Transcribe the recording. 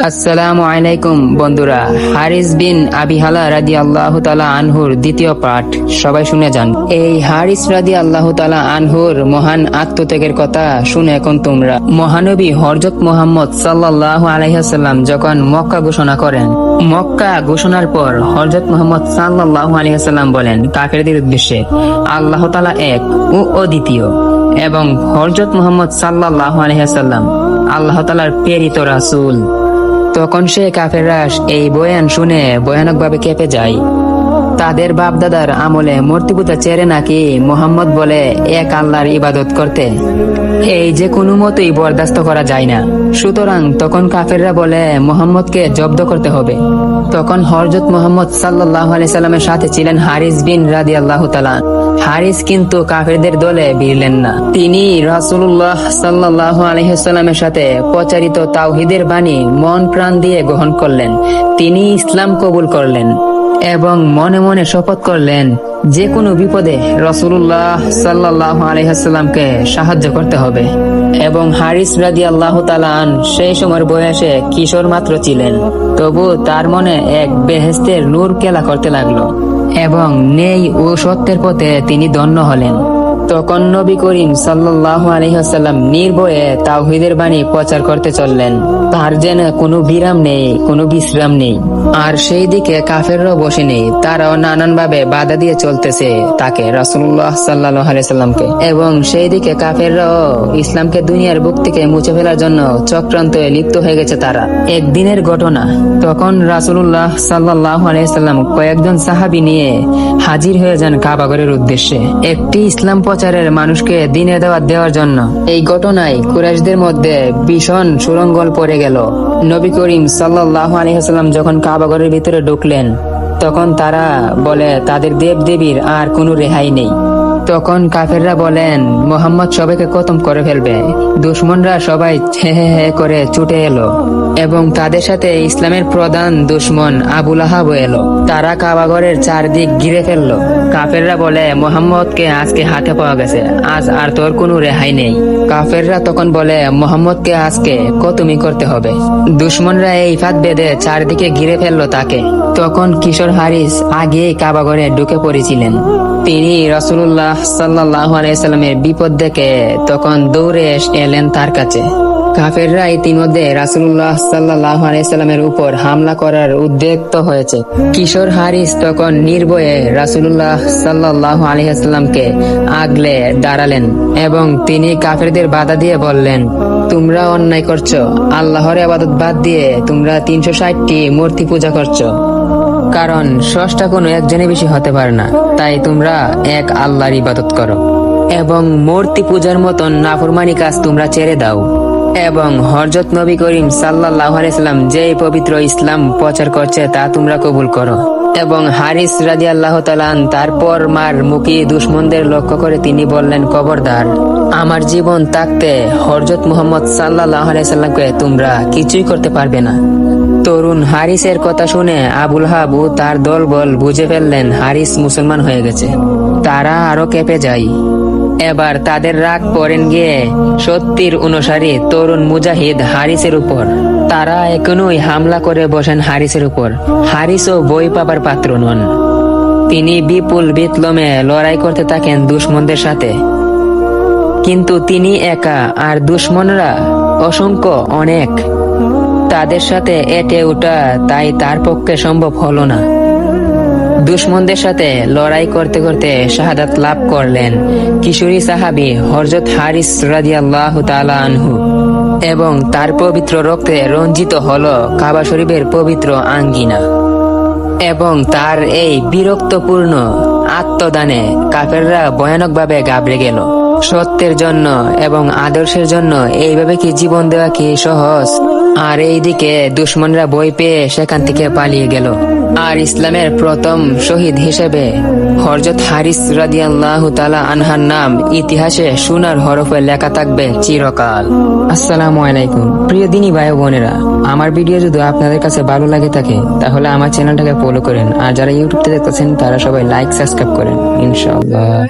আসসালামু আলাইকুম বন্ধুরা, হারিস বিন আবি হালা রাদিয়াল্লাহু তাআলা আনহুর দ্বিতীয় পাঠ সবাই শুনে যান। এই হারিস রাদিয়াল্লাহু তাআলা আনহুর মহান আত্মত্যাগের কথা শুনে এখন তোমরা। মহানবী হযরত মুহাম্মদ সাল্লাল্লাহু আলাইহি ওয়াসাল্লাম যখন মক্কা ঘোষণা করেন, মক্কা ঘোষণার পর হযরত মুহাম্মদ সাল্লাল্লাহু আলাইহি ওয়াসাল্লাম বলেন কাফেরদের উদ্দেশ্যে, আল্লাহ তাআলা এক ও অদ্বিতীয়, এবং হযরত মুহাম্মদ সাল্লাল্লাহু আলাইহি ওয়াসাল্লাম আল্লাহ তাআলার প্রেরিত রাসূল। তখন সে কাফেররা এই বয়ান শুনে ভয়ানকভাবে কেঁপে যায়। তাদের বাপদাদার আমলে মূর্তি পূজা ছেড়ে নাকি মুহাম্মদ বলে এক আল্লাহর ইবাদত করতে, এই যে কোনো মতেই বরদাস্ত করা যায় না। সুতরাং তখন কাফেররা বলে মুহাম্মদকে জব্দ করতে হবে। তখন হযরত মুহাম্মদ সাল্লাল্লাহু আলাইহি সাল্লামের সাথে ছিলেন হারিস বিন রাদিয়াল্লাহু তাআলা। হারিস কিন্তু কাফেরদের দলে ভিড়লেন না। তিনি রাসূলুল্লাহ সাল্লাল্লাহু আলাইহি সাল্লামের সাথে প্রচারিত তাওহীদের বাণী মন প্রাণ দিয়ে গ্রহণ করলেন। তিনি ইসলাম কবুল করলেন এবং মনে মনে শপথ করলেন যে কোনো বিপদে রাসূলুল্লাহ সাল্লাল্লাহু আলাইহি সাল্লামকে সাহায্য করতে হবে। এবং হারিস রাদিয়াল্লাহু তাআলা সেই সময়ের বয়সে কিশোর মাত্র ছিলেন, তবু তার মনে এক বেহেশতের নূর খেলা করতে লাগলো এবং নেই ও সত্যের পথে তিনি ধন্য হলেন। তখন নবী করিম সাল্লাল্লাহু আলাইহি ওয়াসাল্লাম নির্ভয়ে তাওহীদের বাণী প্রচার করতে চললেন। তার যেন কোনো বিরাম নেই, কোনো বিশ্রাম নেই। আর সেই দিকে কাফেররাও বসে নেই, তারাও নানান ভাবে বাধা দিয়ে চলতেছে তাকে, রাসূলুল্লাহ সাল্লাল্লাহু আলাইহি ওয়াসাল্লামকে। এবং সেই দিকে কাফেররাও ইসলামকে দুনিয়ার বুক থেকে মুছে ফেলার জন্য চক্রান্তে লিপ্ত হয়ে গেছে তারা। একদিনের ঘটনা, তখন রাসূলুল্লাহ সাল্লাল্লাহু আলাইহি ওয়াসাল্লাম কয়েকজন সাহাবী নিয়ে হাজির হয়ে যান কাবাঘরের উদ্দেশ্যে একটি ইসলাম প্রচারের মানুষকে দিনের দাওয়াত দেওয়ার জন্য। এই ঘটনায় কুরাইশদের মধ্যে ভীষণ সুরঙ্গল পড়ে গেল। নবী করিম সাল্লাল্লাহু আলাইহি ওয়াসাল্লাম যখন কাবাঘরের ভিতরে ঢুকলেন, তখন তারা বলে তাদের দেব দেবীর আর কোনো রেহাই নেই। তখন কাফেররা বলেন মুহাম্মদ সবাইকে খতম করে ফেলবে। দুশমনরা সবাই হে হে হে করে ছুটে এলো এবং তাদের সাথে ইসলামের প্রধান দুশমন আবু লাহাব এলো। তারা কাবাঘরের চারদিক ঘিরে ফেললো। কাফেররা বলে মুহাম্মদকে আজকে হাতে পাওয়া গেছে, আজ আর তোর কোনো রেহাই নেই। কাফেররা তখন বলে মুহাম্মদকে আজকে খতমই করতে হবে। দুশমনরা এই ফাঁদ বেঁধে চারদিকে ঘিরে ফেললো তাকে। তখন কিশোর হারিস আগেই কাবাঘরে ঢুকে পড়েছিলেন। তিনি রাসূলুল্লাহ সাল্লাল্লাহু আলাইহি সাল্লামের বিপদ দেখে তখন দৌড়ে এলেন তার কাছে। কাফেররা ইতিমধ্যে রাসূলুল্লাহ সাল্লাল্লাহু আলাইহি সাল্লামের উপর হামলা করার উদ্যত হয়েছে। কিশোর হারিস তখন নির্ভয়ে রাসূলুল্লাহ সাল্লাল্লাহু আলাইহি সাল্লামকে আগলে দাঁড়ালেন এবং তিনি কাফেরদের বাধা দিয়ে বললেন, তোমরা অন্যায় করছো। আল্লাহর ইবাদত বাদ দিয়ে তোমরা 360টি মূর্তি পূজা করছো। কারণ স্রষ্টা কোনো একজনই বেশি হতে পারে না, তাই তোমরা এক আল্লাহর ইবাদত করো এবং মূর্তি পূজার মতন নাফরমানি কাজ তোমরা ছেড়ে দাও। এবং হযরত নবী করিম সাল্লাল্লাহু আলাইহি সাল্লাম যে পবিত্র ইসলাম প্রচার করছে তা তোমরা কবুল করো। এবং হারিস রাদিয়াল্লাহু তাআলা তারপর মার মুখী দুশমনদের লক্ষ্য করে তিনি বললেন, খবরদার, আমার জীবন থাকতে হযরত মুহাম্মদ সাল্লাল্লাহু আলাইহি সাল্লামকে তোমরা কিছুই করতে পারবে না। তরুণ হারিসের কথা শুনে আবু লাহাব ও তার দলবল বুঝে ফেললেন হারিস মুসলমান হয়ে গেছে। তারা আরো কেঁপে যায়। এবার তাদের রাগ পড়েন গিয়ে সত্যির অনুসারী তরুণ মুজাহিদ হারিসের উপর। তারা এখনই হামলা করে বসেন হারিসের উপর। হারিসও বই পাবার পাত্র নন। তিনি বিপুল বিপ্লবে লড়াই করতে থাকেন দুশমনদের সাথে, কিন্তু তিনি একা আর দুশমনরা অসংখ্য অনেক। তাদের সাথে এটে ওঠা তাই তার পক্ষে সম্ভব হলো না। দুশমনদের সাথে লড়াই করতে করতে শাহাদাত লাভ করলেন কিশোরী সাহাবী হযরত হারিস রাদিয়াল্লাহু তাআলা আনহু, এবং তার পবিত্র রক্তে রঞ্জিত হলো কাবা শরীফের পবিত্র আঙ্গিনা। এবং তার এই বিরক্তপূর্ণ আত্মদানে কাফেররা ভয়ানকভাবে ঘাবড়ে গেল। সত্যের জন্য এবং আদর্শের জন্য এইভাবে কি জীবন দেওয়া কি সহজ? আর এইদিকে দুশমনরা ভয় পেয়ে সেখান থেকে পালিয়ে গেল। আর ইসলামের প্রথম শহীদ হিসেবে হযরত হারিস রাদিয়াল্লাহু তাআলা আনহার নাম ইতিহাসে সোনার হরফে লেখা থাকবে চিরকাল। আসসালামু আলাইকুম প্রিয় দিনী ভাই ও বোনেরা, আমার ভিডিও যদি আপনাদের কাছে ভালো লাগে থাকে তাহলে আমার চ্যানেলটাকে ফলো করেন। আর যারা ইউটিউবতে দেখতেছেন তারা সবাই লাইক সাবস্ক্রাইব করেন ইনশাআল্লাহ।